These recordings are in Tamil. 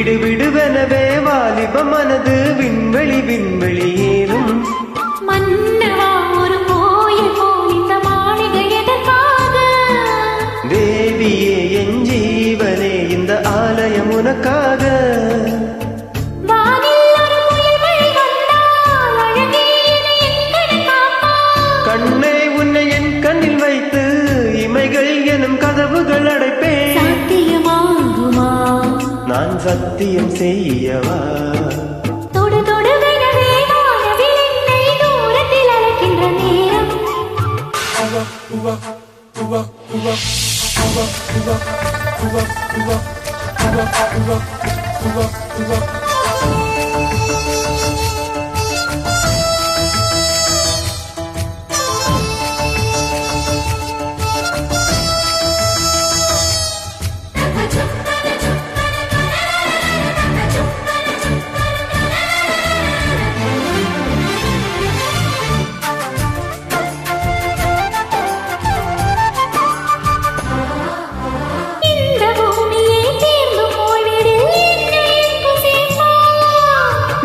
விடு விடுவெனவே வாலிப மனது விண்வெளி விண்வெளி ஏறும். மன்னவா ஒரு கோயில் போல் இந்த மாளிகை எதற்காக? தேவியே என் ஜீவனே இந்த ஆலயம் உனக்காக. கண்ணே உன்னை என் கண்ணில் வைத்து இமைகள் எனும் கதவுகள் அடைப்பேன். சாத்தியமாகுமா? நான் சத்தியம் செய்யவா? தொடு தொடுவெனவே வானவில் என்னை தூரத்தில் அழைக்கின்ற நேரம்.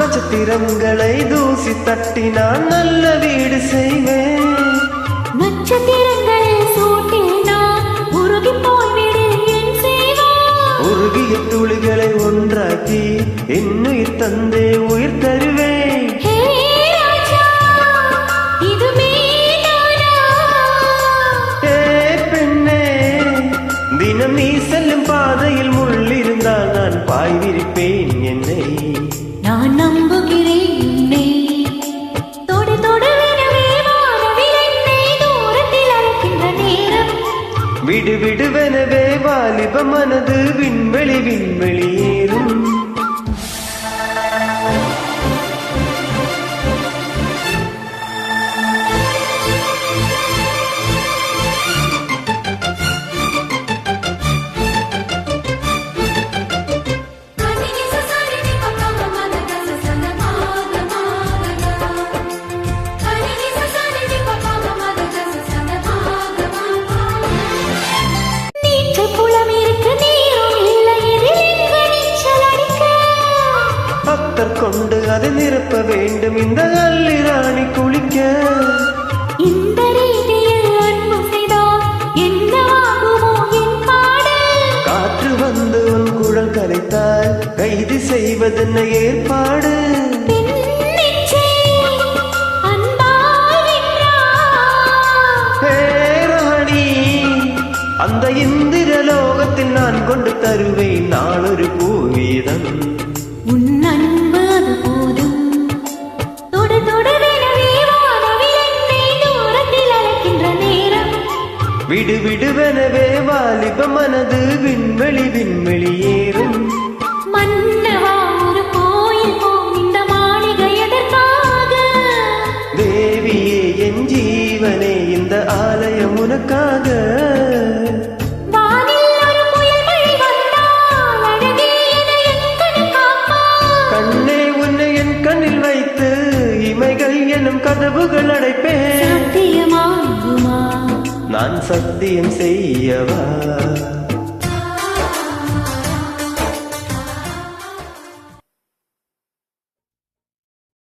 நட்சத்திரங்களை தூசி தட்டி நான் நல்ல வீடு செய்வேன். நட்சத்திரங்களை சூட்டி நான் உருகி போய்விடு என் செய்வான். உருகிய துளிகளை ஒன்றாக்கி என்னுயிர் தந்தே உயிர் தருவேன். பெண்ணே தினம் நீ செல்லும் பாதையில் முள்ளிருந்தால் நான் பாய் விரிப்பேன். என்னை நான் நம்புகிறேன் உன்னை. தொடு தொடுவெனவே வானவில் என்னை தூரத்தில் அழைக்கின்ற நேரம். விடு விடுவெனவே வாலிப மனது விண்வெளி விண்வெளி ஏறும். கொண்டு அதை நிரப்ப வேண்டும் இந்த அல்லி ராணி குளிக்க. இந்த ரீதியில் அன்பு செய்தால் என்னவாகுமோ என் பாடல்? காற்று வந்து உன் குழல் கரைத்தால் கைது செய்வதென்ன ஏற்பாடு? ராணி அந்த இந்திர லோகத்தில் நான் கொண்டு தருவேன் நாளொரு பூவீதம். விடு விடுவெனவே வாலிப மனது விண்வெளி விண்வெளி ஏறும். மன்னவா ஒரு கோயில் போல் இந்த மாளிகை எதற்காக? தேவியே என் ஜீவனே இந்த ஆலயம் உனக்காக. கண்ணே உன்னை என் கண்ணில் வைத்து இமைகள் எனும் கதவுகள் அடைப்பேன். சாத்தியமாகுமா? நான் சத்தியம் செய்யவா?